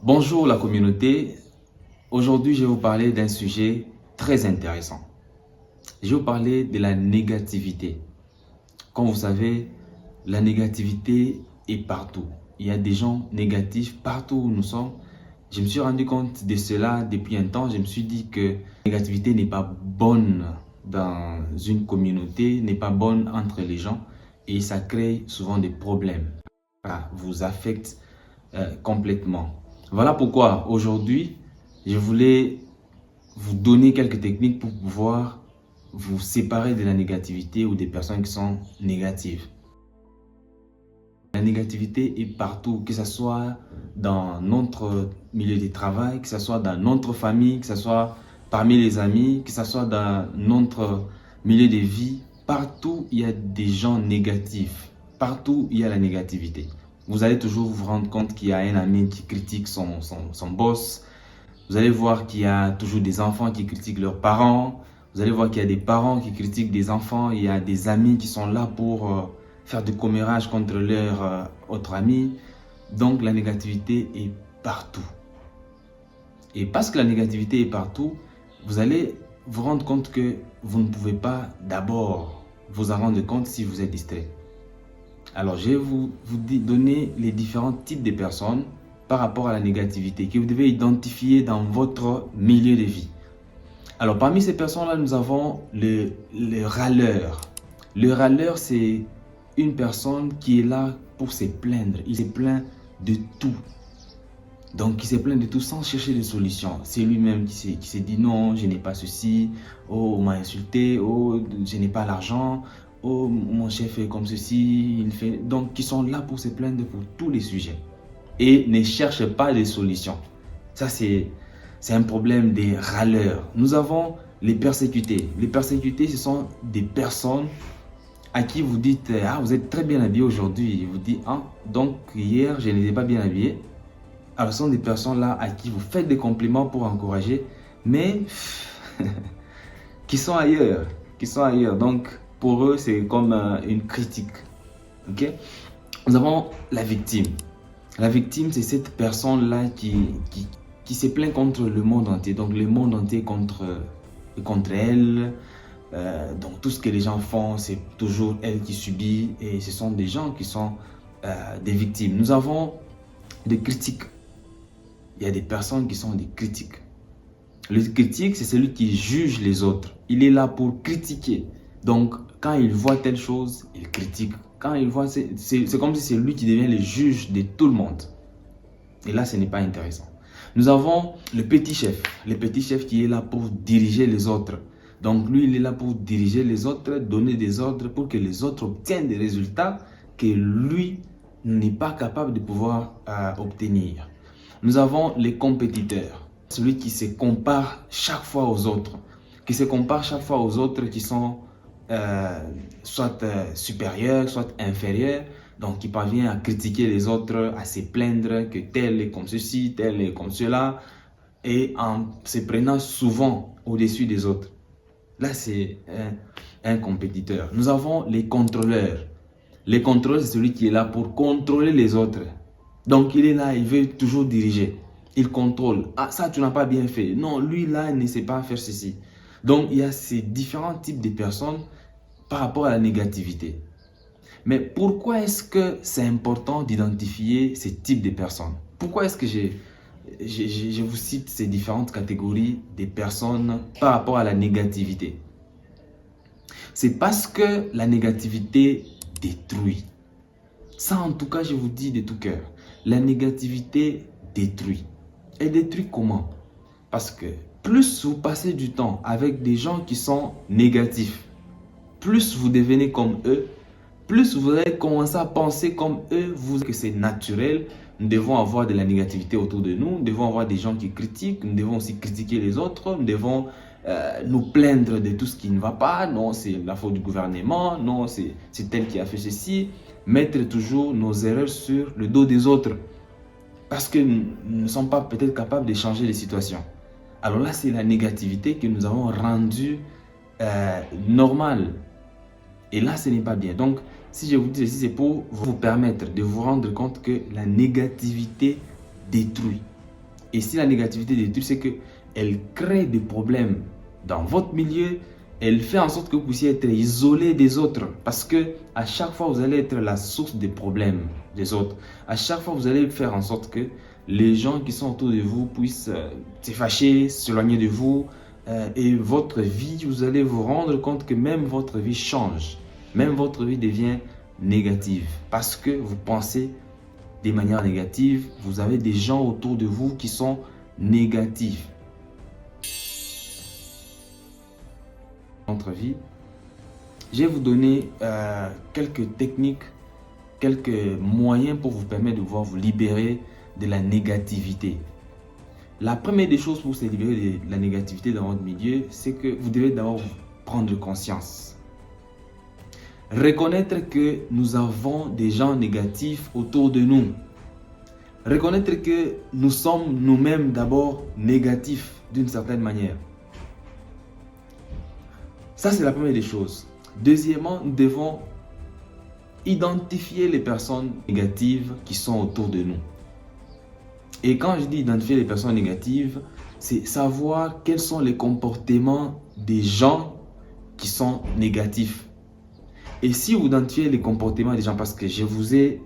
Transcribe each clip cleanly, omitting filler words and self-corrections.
Bonjour la communauté, aujourd'hui je vais vous parler d'un sujet très intéressant. Je vais vous parler de la négativité. Comme vous savez, la négativité est partout. Il y a des gens négatifs partout où nous sommes. Je me suis rendu compte de cela depuis un temps. Je me suis dit que la négativité n'est pas bonne dans une communauté, n'est pas bonne entre les gens et ça crée souvent des problèmes. Ça vous affecte complètement. Voilà pourquoi aujourd'hui, je voulais vous donner quelques techniques pour pouvoir vous séparer de la négativité ou des personnes qui sont négatives. La négativité est partout, que ce soit dans notre milieu de travail, que ce soit dans notre famille, que ce soit parmi les amis, que ce soit dans notre milieu de vie. Partout, il y a des gens négatifs. Partout, il y a la négativité. Vous allez toujours vous rendre compte qu'il y a un ami qui critique son boss. Vous allez voir qu'il y a toujours des enfants qui critiquent leurs parents. Vous allez voir qu'il y a des parents qui critiquent des enfants. Il y a des amis qui sont là pour faire du commérage contre leur autre ami. Donc la négativité est partout. Et parce que la négativité est partout, vous allez vous rendre compte que vous ne pouvez pas d'abord vous en rendre compte si vous êtes distrait. Alors je vais vous donner les différents types de personnes par rapport à la négativité que vous devez identifier dans votre milieu de vie. Alors parmi ces personnes-là, nous avons le râleur. Le râleur, c'est une personne qui est là pour se plaindre. Il se plaint de tout. Donc, il se plaint de tout sans chercher de solution. C'est lui-même qui se dit non, je n'ai pas ceci. Oh, on m'a insulté. Oh, je n'ai pas l'argent. Oh, mon chef est comme ceci. Il fait... Donc, qui sont là pour se plaindre pour tous les sujets. Et ne cherchent pas de solution. Ça, c'est un problème des râleurs. Nous avons les persécutés. Les persécutés, ce sont des personnes à qui vous dites « Ah, vous êtes très bien habillé aujourd'hui. » Vous dites « Ah, donc hier, je n'étais pas bien habillé. » Alors, ce sont des personnes là à qui vous faites des compliments pour encourager, mais qui sont ailleurs. Donc, pour eux, c'est comme une critique. Okay? Nous avons la victime. La victime, c'est cette personne-là qui se plaint contre le monde entier. Donc, le monde entier contre elle. Donc, tout ce que les gens font, c'est toujours elle qui subit. Et ce sont des gens qui sont des victimes. Nous avons des critiques. Il y a des personnes qui sont des critiques. Le critique, c'est celui qui juge les autres. Il est là pour critiquer. Donc, quand il voit telle chose, il critique. Quand il voit, c'est comme si c'est lui qui devient le juge de tout le monde. Et là, ce n'est pas intéressant. Nous avons le petit chef. Le petit chef qui est là pour diriger les autres. Donc, lui, il est là pour diriger les autres, donner des ordres pour que les autres obtiennent des résultats que lui n'est pas capable de pouvoir obtenir. Nous avons les compétiteurs. Celui qui se compare chaque fois aux autres. Qui se compare chaque fois aux autres qui sont soit supérieurs, soit inférieurs. Donc, qui parvient à critiquer les autres, à se plaindre que tel est comme ceci, tel est comme cela. Et en se prenant souvent au-dessus des autres. Là, c'est un compétiteur. Nous avons les contrôleurs. Les contrôleurs, c'est celui qui est là pour contrôler les autres. Donc, il est là, il veut toujours diriger. Il contrôle. Ah, ça, tu n'as pas bien fait. Non, lui, là, il ne sait pas faire ceci. Donc, il y a ces différents types de personnes par rapport à la négativité. Mais pourquoi est-ce que c'est important d'identifier ces types de personnes? Pourquoi est-ce que je vous cite ces différentes catégories de personnes par rapport à la négativité? C'est parce que la négativité détruit. Ça, en tout cas, je vous dis de tout cœur. La négativité détruit. Elle détruit comment? Parce que plus vous passez du temps avec des gens qui sont négatifs, plus vous devenez comme eux, plus vous allez commencer à penser comme eux, que c'est naturel. Nous devons avoir de la négativité autour de nous, nous devons avoir des gens qui critiquent, nous devons aussi critiquer les autres, nous devons nous plaindre de tout ce qui ne va pas. Non, c'est la faute du gouvernement, non, c'est tel qui a fait ceci. Mettre toujours nos erreurs sur le dos des autres. Parce que nous ne sommes pas peut-être capables de changer les situations. Alors là, c'est la négativité que nous avons rendue normale. Et là, ce n'est pas bien. Donc, si je vous dis ceci, c'est pour vous permettre de vous rendre compte que la négativité détruit. Et si la négativité détruit, c'est qu'elle crée des problèmes dans votre milieu. Elle fait en sorte que vous puissiez être isolé des autres. Parce que à chaque fois, vous allez être la source des problèmes des autres. À chaque fois, vous allez faire en sorte que les gens qui sont autour de vous puissent se fâcher, s'éloigner de vous. Et votre vie, vous allez vous rendre compte que même votre vie change. Même votre vie devient négative. Parce que vous pensez de manière négative. Vous avez des gens autour de vous qui sont négatifs. Votre vie, je vais vous donner quelques techniques, quelques moyens pour vous permettre de pouvoir vous libérer de la négativité. La première des choses pour se libérer de la négativité dans votre milieu, c'est que vous devez d'abord prendre conscience. Reconnaître que nous avons des gens négatifs autour de nous. Reconnaître que nous sommes nous-mêmes d'abord négatifs d'une certaine manière. Ça, c'est la première des choses. Deuxièmement, nous devons identifier les personnes négatives qui sont autour de nous. Et quand je dis identifier les personnes négatives, c'est savoir quels sont les comportements des gens qui sont négatifs. Et si vous identifiez les comportements des gens, parce que je vous ai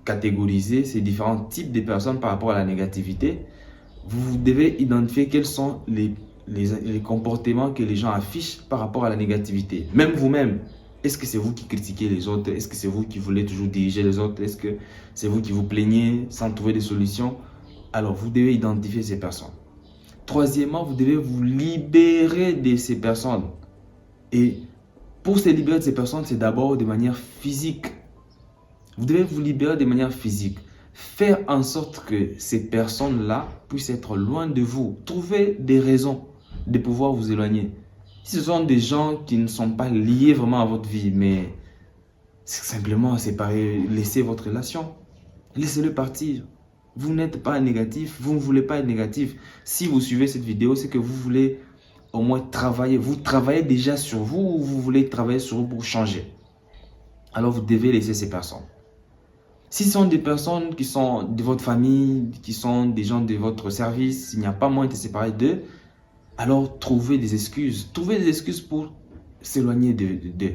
catégorisé ces différents types de personnes par rapport à la négativité, vous devez identifier quels sont les comportements que les gens affichent par rapport à la négativité. Même vous-même, est-ce que c'est vous qui critiquez les autres? Est-ce que c'est vous qui voulez toujours diriger les autres? Est-ce que c'est vous qui vous plaignez sans trouver des solutions? Alors, vous devez identifier ces personnes. Troisièmement, vous devez vous libérer de ces personnes. Et pour se libérer de ces personnes, c'est d'abord de manière physique. Vous devez vous libérer de manière physique. Faire en sorte que ces personnes-là puissent être loin de vous. Trouvez des raisons de pouvoir vous éloigner. Si ce sont des gens qui ne sont pas liés vraiment à votre vie, mais simplement séparer, laissez votre relation. Laissez-le partir. Vous n'êtes pas négatif, vous ne voulez pas être négatif. Si vous suivez cette vidéo, c'est que vous voulez au moins travailler. Vous travaillez déjà sur vous ou vous voulez travailler sur vous pour changer. Alors vous devez laisser ces personnes. Si ce sont des personnes qui sont de votre famille, qui sont des gens de votre service, il n'y a pas moyen de se séparer d'eux, alors trouvez des excuses. Trouvez des excuses pour s'éloigner d'eux.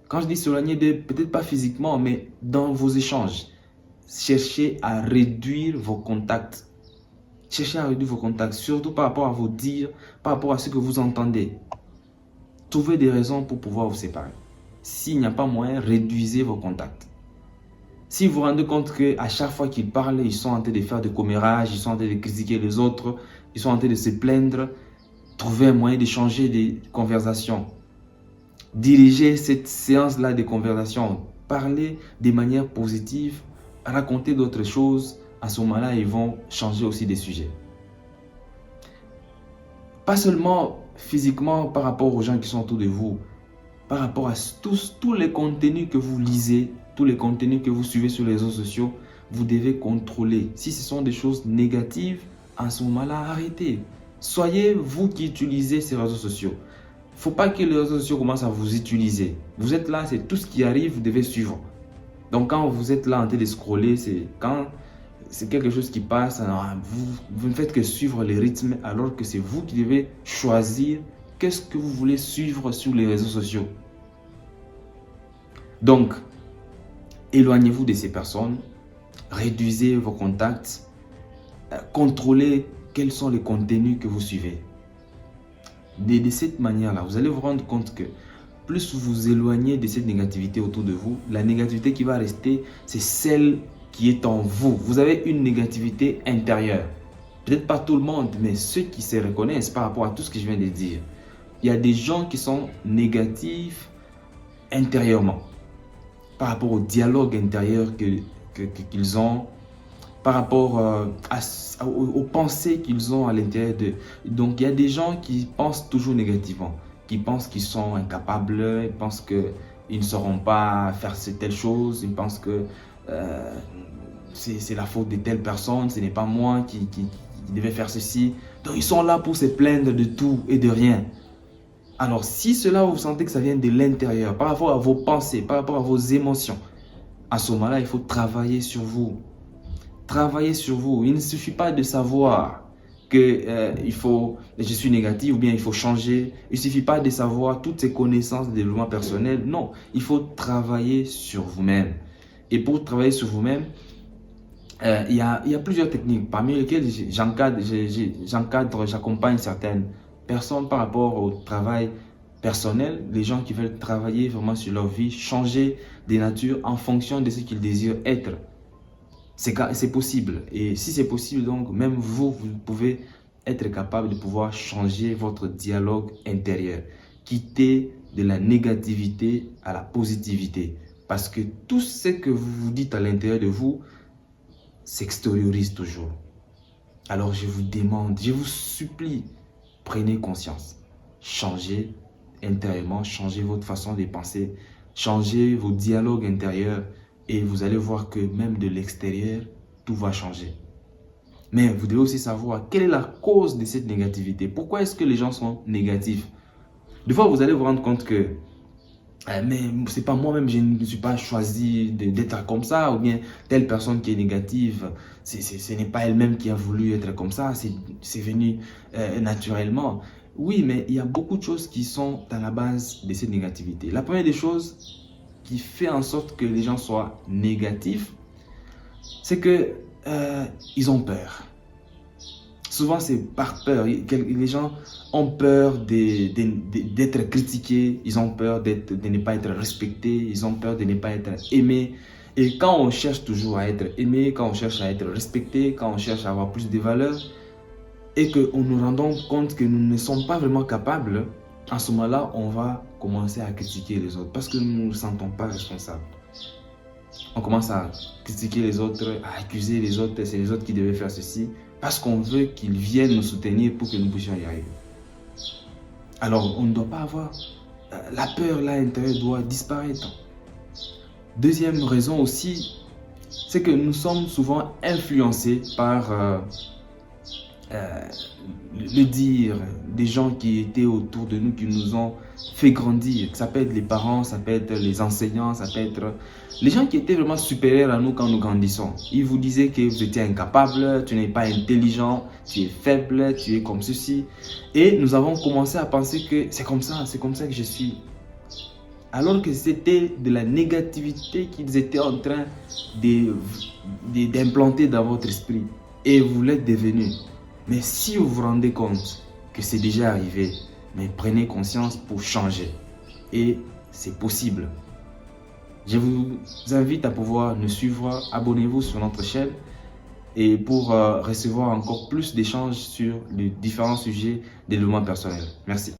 Quand je dis s'éloigner d'eux, peut-être pas physiquement, mais dans vos échanges. Cherchez à réduire vos contacts. Cherchez à réduire vos contacts, surtout par rapport à vos dires, par rapport à ce que vous entendez. Trouvez des raisons pour pouvoir vous séparer. S'il n'y a pas moyen, réduisez vos contacts. Si vous vous rendez compte qu'à chaque fois qu'ils parlent, ils sont en train de faire des commérages, ils sont en train de critiquer les autres, ils sont en train de se plaindre, trouvez un moyen de changer des conversations. Dirigez cette séance-là de conversation. Parlez de manière positive, racontez d'autres choses. À ce moment-là, ils vont changer aussi des sujets. Pas seulement physiquement par rapport aux gens qui sont autour de vous, par rapport à tous les contenus que vous lisez, tous les contenus que vous suivez sur les réseaux sociaux, vous devez contrôler. Si ce sont des choses négatives, à ce moment-là, arrêtez. Soyez vous qui utilisez ces réseaux sociaux. Il ne faut pas que les réseaux sociaux commencent à vous utiliser. Vous êtes là, c'est tout ce qui arrive, vous devez suivre. Donc quand vous êtes là en train de scroller, c'est quelque chose qui passe, alors vous ne faites que suivre les rythmes alors que c'est vous qui devez choisir qu'est-ce que vous voulez suivre sur les réseaux sociaux. Donc, éloignez-vous de ces personnes, réduisez vos contacts, contrôlez quels sont les contenus que vous suivez. De cette manière-là, vous allez vous rendre compte que plus vous vous éloignez de cette négativité autour de vous, la négativité qui va rester, c'est celle qui est en vous. Vous avez une négativité intérieure. Peut-être pas tout le monde, mais ceux qui se reconnaissent par rapport à tout ce que je viens de dire. Il y a des gens qui sont négatifs intérieurement, par rapport au dialogue intérieur qu'ils ont, par rapport aux pensées qu'ils ont à l'intérieur d'eux. Donc il y a des gens qui pensent toujours négativement, qui pensent qu'ils sont incapables, ils pensent qu'ils ne sauront pas faire telle chose, ils pensent que c'est la faute de telle personne, ce n'est pas moi qui devais faire ceci. Donc ils sont là pour se plaindre de tout et de rien. Alors si cela vous sentez que ça vient de l'intérieur, par rapport à vos pensées, par rapport à vos émotions, à ce moment-là, il faut travailler sur vous. Travaillez sur vous. Il ne suffit pas de savoir que je suis négatif ou bien il faut changer. Il ne suffit pas de savoir toutes ces connaissances de développement personnel. Non, il faut travailler sur vous-même. Et pour travailler sur vous-même, il y a plusieurs techniques parmi lesquelles j'accompagne certaines personnes par rapport au travail personnel, les gens qui veulent travailler vraiment sur leur vie, changer de nature en fonction de ce qu'ils désirent être. C'est possible. Et si c'est possible, donc même vous pouvez être capable de pouvoir changer votre dialogue intérieur. Quitter de la négativité à la positivité. Parce que tout ce que vous vous dites à l'intérieur de vous s'extériorise toujours. Alors je vous demande, je vous supplie, prenez conscience. Changez intérieurement, changez votre façon de penser, changez vos dialogues intérieurs et vous allez voir que même de l'extérieur, tout va changer. Mais vous devez aussi savoir quelle est la cause de cette négativité. Pourquoi est-ce que les gens sont négatifs? Des fois, vous allez vous rendre compte que mais c'est pas moi-même, je ne suis pas choisi d'être comme ça, ou bien telle personne qui est négative, ce n'est pas elle-même qui a voulu être comme ça, c'est venu naturellement. Oui, mais il y a beaucoup de choses qui sont à la base de cette négativité. La première des choses qui fait en sorte que les gens soient négatifs, c'est que ils ont peur. Souvent, c'est par peur. Les gens ont peur d'être critiqués, ils ont peur de ne pas être respectés, ils ont peur de ne pas être aimés. Et quand on cherche toujours à être aimé, quand on cherche à être respecté, quand on cherche à avoir plus de valeur, et que nous rendons compte que nous ne sommes pas vraiment capables, à ce moment-là, on va commencer à critiquer les autres parce que nous ne nous sentons pas responsables. On commence à critiquer les autres, à accuser les autres, c'est les autres qui devaient faire ceci, parce qu'on veut qu'ils viennent nous soutenir pour que nous puissions y arriver. Alors, on ne doit pas avoir... La peur là, à l'intérieur doit disparaître. Deuxième raison aussi, c'est que nous sommes souvent influencés par le dire des gens qui étaient autour de nous, qui nous ont fait grandir. Ça peut être les parents, ça peut être les enseignants, ça peut être les gens qui étaient vraiment supérieurs à nous quand nous grandissons. Ils vous disaient que vous étiez incapable, tu n'es pas intelligent, tu es faible, tu es comme ceci. Et nous avons commencé à penser que c'est comme ça que je suis. Alors que c'était de la négativité qu'ils étaient en train d'implanter dans votre esprit. Et vous l'êtes devenu. Mais si vous vous rendez compte que c'est déjà arrivé, mais prenez conscience pour changer. Et c'est possible. Je vous invite à pouvoir nous suivre, abonnez-vous sur notre chaîne et pour recevoir encore plus d'échanges sur les différents sujets de développement personnel. Merci.